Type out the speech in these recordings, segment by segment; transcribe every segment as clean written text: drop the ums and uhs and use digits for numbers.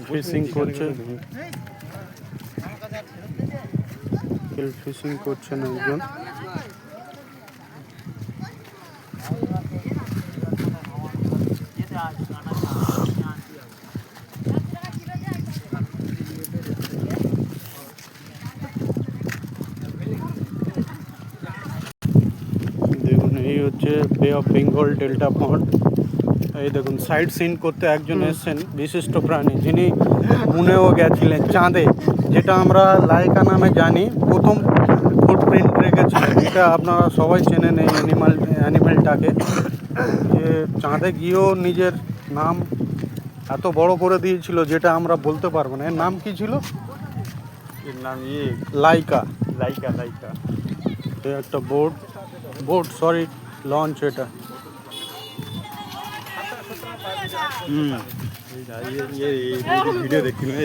Fishing করছে, fishing করছেন একজন। দেখুন এই হচ্ছে বে অফ বেঙ্গল ডেল্টা পন্ড। এই দেখুন সাইড সিন করতে একজন এসছেন বিশিষ্ট প্রাণী, যিনি মুনেও গেছিলেন চাঁদে, যেটা আমরা লাইকা নামে জানি, প্রথম ফুটপ্রিন্ট রেখেছিলেন। এটা আপনারা সবাই চেনেন এই অ্যানিমেলটাকে, যে চাঁদে গিয়েও নিজের নাম এত বড় করে দিয়েছিল যেটা আমরা বলতে পারবো না। এর নাম কি ছিল? এর নাম লাইকা। লাইকা লাইকা। একটা বোট সরি লঞ্চ এটা। ভিডিও দেখি না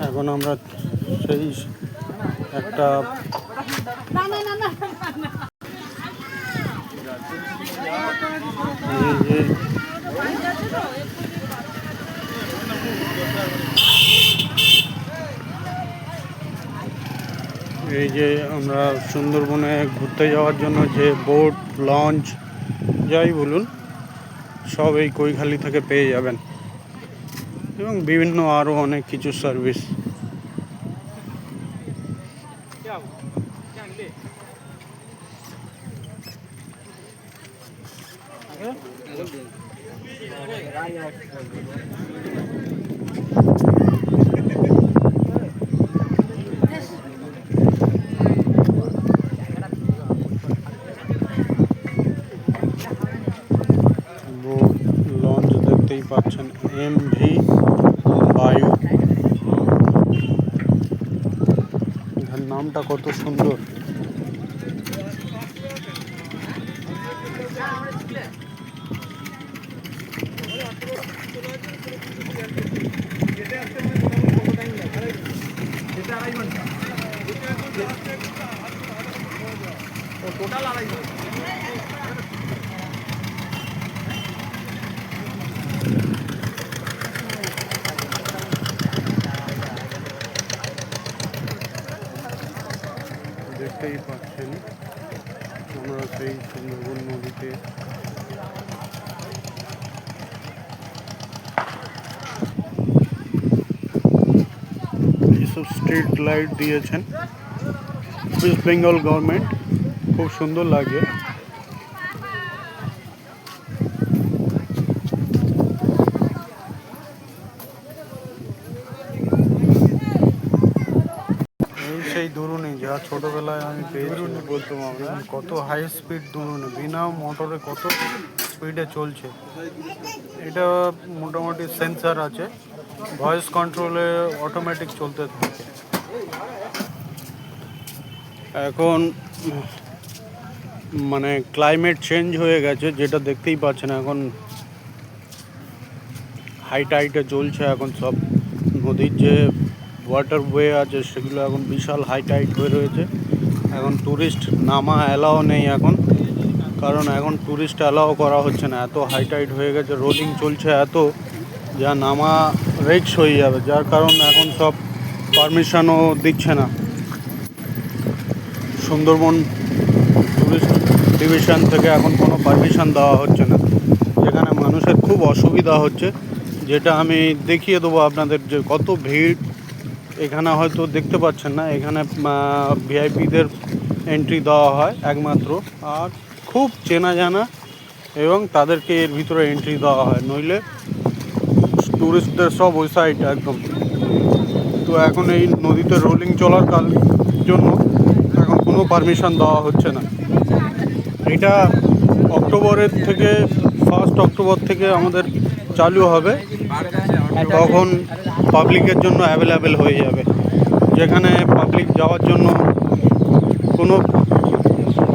এখন আমরা সেই একটা এই যে আমরা সুন্দরবনে ঘুরতে যাওয়ার জন্য যে বোট লঞ্চ যাই বলুন, সব এই কৈখালি থেকে পেয়ে যাবেন, এবং বিভিন্ন আরও অনেক কিছু সার্ভিস। লঞ্চ দেখতেই পাচ্ছেন, MV বায়ু, এর নামটা কত সুন্দর। দেখতেই পাচ্ছেন আমরা সেই সুন্দরবন নদীতে এইসব স্ট্রিট লাইট দিয়েছেন ওয়েস্ট বেঙ্গল গভর্নমেন্ট, খুব সুন্দর লাগে। সেই দুরুনি যা ছোটবেলায় আমি পেয়েছি বলতাম, আমরা কত হাই স্পিড দুরুনি, বিনা মোটরে কত স্পিডে চলছে। এটা মোটামুটি সেন্সার আছে, ভয়েস কন্ট্রোলে অটোমেটিক চলতে থাকে। এখন মানে ক্লাইমেট চেঞ্জ হয়ে গেছে, যেটা দেখতেই পাচ্ছেন, এখন হাই টাইটে চলছে। এখন সব নদীর যে ওয়াটারওয়ে আছে সেগুলো এখন বিশাল হাই টাইট হয়ে রয়েছে। এখন ট্যুরিস্ট নামা অ্যালাও নেই এখন, কারণ এখন ট্যুরিস্ট অ্যালাও করা হচ্ছে না, এত হাই টাইট হয়ে গেছে, রোলিং চলছে এত, যা নামা রিস্ক হয়ে যাবে, যার কারণ এখন সব পারমিশনও দিচ্ছে না। সুন্দরবন ট্যুরিস্ট ডিভিশন থেকে এখন কোনো পারমিশন দেওয়া হচ্ছে না, যেখানে মানুষের খুব অসুবিধা হচ্ছে, যেটা আমি দেখিয়ে দেবো আপনাদের যে কত ভিড়। এখানে হয়তো দেখতে পাচ্ছেন না, এখানে ভিআইপিদের এন্ট্রি দেওয়া হয় একমাত্র, আর খুব চেনা জানা, এবং তাদেরকে এর ভিতরে এন্ট্রি দেওয়া হয়, নইলে ট্যুরিস্টদের সব ওই সাইড একদম। তো এখন এই নদীতে রোলিং চলার জন্য এখন কোনো পারমিশন দেওয়া হচ্ছে না। এটা অক্টোবরের থেকে 1 অক্টোবর থেকে আমাদের চালু হবে, তখন পাবলিকের জন্য অ্যাভেলেবেল হয়ে যাবে, যেখানে পাবলিক যাওয়ার জন্য কোনো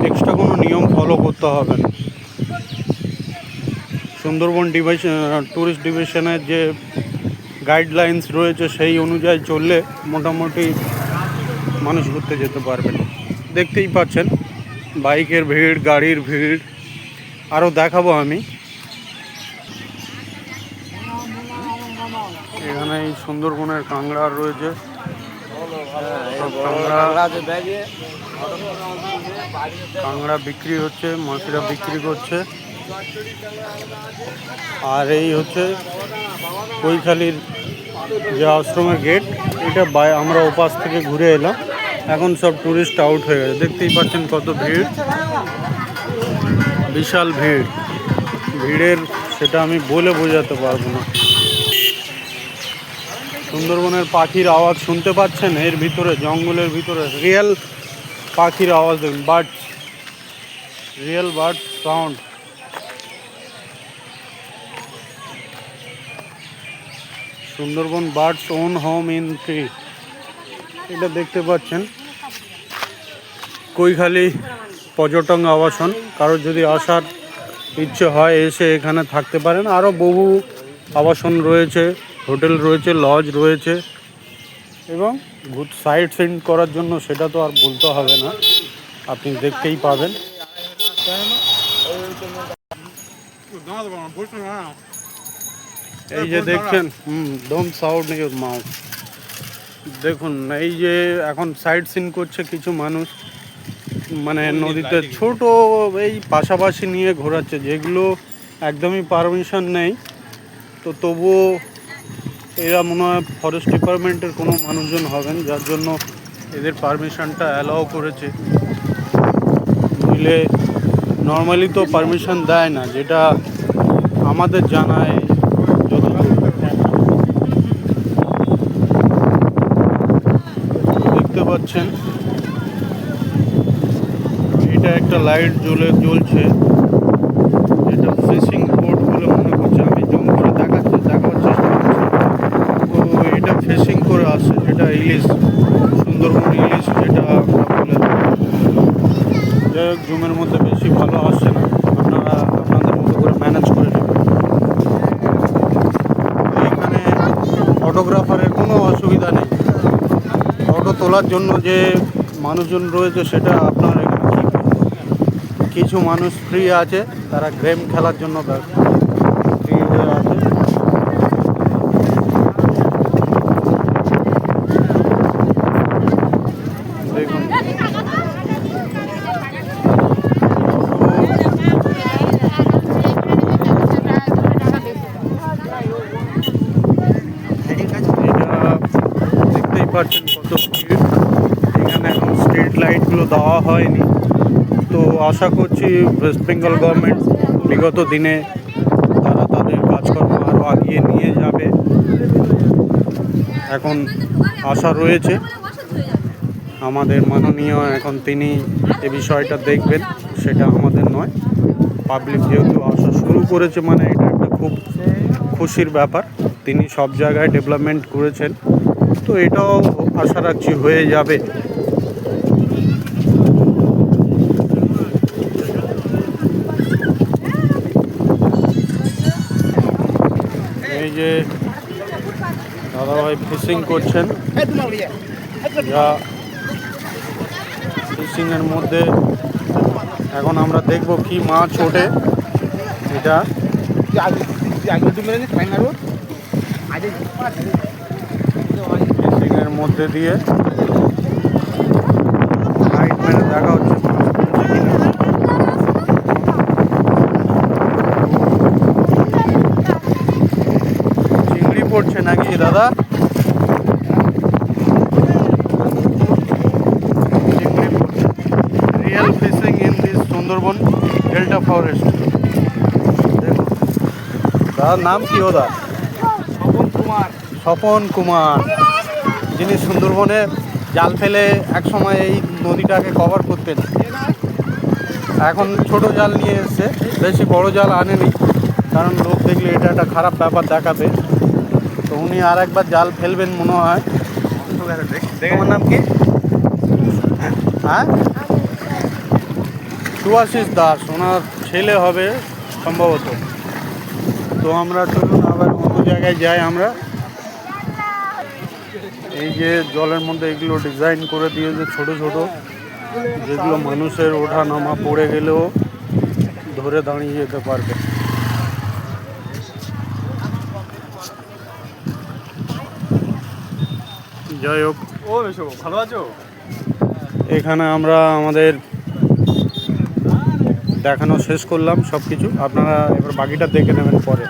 এক্সট্রা কোনো নিয়ম ফলো করতে হবে না। সুন্দরবন ট্যুরিস্ট ডিভিশনের যে গাইডলাইন্স রয়েছে সেই অনুযায়ী চললে মোটামুটি মানুষ ঘুরতে যেতে পারবেন। দেখতেই পাচ্ছেন বাইকের ভিড়, গাড়ির ভিড়। আরও দেখাবো আমি। এখানে এই সুন্দরবনের কাঁকড়া রয়েছে, সব কাঁকড়া বিক্রি হচ্ছে, মাসিরা বিক্রি করছে। আর এই হচ্ছে কৈখালির যে আশ্রমের গেট, এটা আমরা ওপাশ থেকে ঘুরে এলাম। এখন সব টুরিস্ট আউট হয়ে গেছে। দেখতেই পাচ্ছেন কত ভিড়, বিশাল ভিড়। ভিড়ের সেটা আমি বলে বোঝাতে পারবো না। সুন্দরবনের পাখির আওয়াজ শুনতে পাচ্ছেন, এর ভিতরে জঙ্গলের ভিতরে রিয়েল পাখির আওয়াজ দেখুন, birds, real bird sound. Sundarban birds on home in tree, এটা দেখতে পাচ্ছেন। কৈখালি পর্যটন আবাসন, কারোর যদি আসার ইচ্ছে হয় এসে এখানে থাকতে পারেন। আরও বহু আবাসন রয়েছে, হোটেল রয়েছে, লজ রয়েছে, এবং সাইট সিন করার জন্য সেটা তো আর বলতে হবে না, আপনি দেখতেই পাবেন। এই যে দেখছেন, ডোন্ট সাউন্ড ইউর মাউথ। দেখুন এই যে এখন সাইট সিন করছে কিছু মানুষ, মানে নদীতে ছোট এই পাশাপাশি নিয়ে ঘোরাচ্ছে, যেগুলো একদমই পারমিশন নেই। তো তবুও এরা মনে হয় ফরেস্ট ডিপার্টমেন্টের কোনো মানুষজন হবেন, যার জন্য এদের পারমিশনটা অ্যালাউ করেছে। নইলে নর্মালি তো পারমিশন দেয় না, যেটা আমাদের জানায়। দেখতে পাচ্ছেন এটা একটা লাইট জ্বলছে, এটা ফিশিং বোট বলে মনে করছে। আমি জুম করে দেখার চেষ্টা করছি। তো এটা ফিশিং করে আসছে, যেটা ইলিশ, সুন্দরবন ইলিশ যেটা আমরা বলে থাকি। যাই হোক, জুমের মধ্যে বেশি ভালো আসছে না, আপনারা আপনাদের মতো করে ম্যানেজ করে নেবেন। এখানে ফটোগ্রাফারের কোনো অসুবিধা নেই। ফটো তোলার জন্য যে মানুষজন রয়েছে সেটা আপনার এখানে কিছু মানুষ ফ্রি আছে, তারা গেম খেলার জন্য ফ্রি হয়ে আছে। দেখুন দেখতেই পাচ্ছেন কত ভিড়। এখানে এখন স্ট্রিট লাইটগুলো দেওয়া হয়নি, তো আশা করছি ওয়েস্ট বেঙ্গল গভর্নমেন্ট বিগত দিনে তারা তাদের কাজকর্ম আরও এগিয়ে নিয়ে যাবে, এখন আশা রয়েছে। আমাদের মাননীয় এখন তিনি এ বিষয়টা দেখবেন, সেটা আমাদের নয়। পাবলিক যেহেতু আসা শুরু করেছে, মানে এটা একটা খুব খুশির ব্যাপার। তিনি সব জায়গায় ডেভেলপমেন্ট করেছেন, তো এটাও আশা রাখছি হয়ে যাবে। এই যে দাদাভাই ফিশিং করছেন, যা ফিশিংয়ের মধ্যে এখন আমরা দেখব কি মাছ ওঠে। এটা ফিশিংয়ের মধ্যে দিয়ে লাইট মেরে দেখা হচ্ছে চিংড়ি পড়ছে নাকি দাদা? চিংড়ি পড়ছে। Real fishing in this Sundarban delta forest. দেখুন দাদার নাম কি? ওদা স্বপন কুমার, যিনি সুন্দরবনে জাল ফেলে একসময় এই নদীটাকে কভার করতেন। এখন ছোট জাল নিয়ে এসছে, বেশি বড় জাল আনেনি, কারণ লোক দেখলে এটা একটা খারাপ ব্যাপার দেখাবে। তো উনি আর একবার জাল ফেলবেন মনে হয়। তোমার নাম কি? হ্যাঁ, সুভাশিস দাস, ওনার ছেলে হবে সম্ভবত। তো আমরা চলুন আবার অন্য জায়গায় যাই। আমরা এই যে জলের মধ্যে এগুলো ডিজাইন করে দিয়েছে ছোট ছোট, যেগুলো মানুষের ওঠা নামা পড়ে গেলেও ধরে দাঁড়িয়ে যেতে পারবে। যাই হোক, ও বেশো ভালো আছো? এখানে আমরা আমাদের দেখানো শেষ করলাম সব কিছু। আপনারা এবার বাকিটা দেখে নেবেন পরে।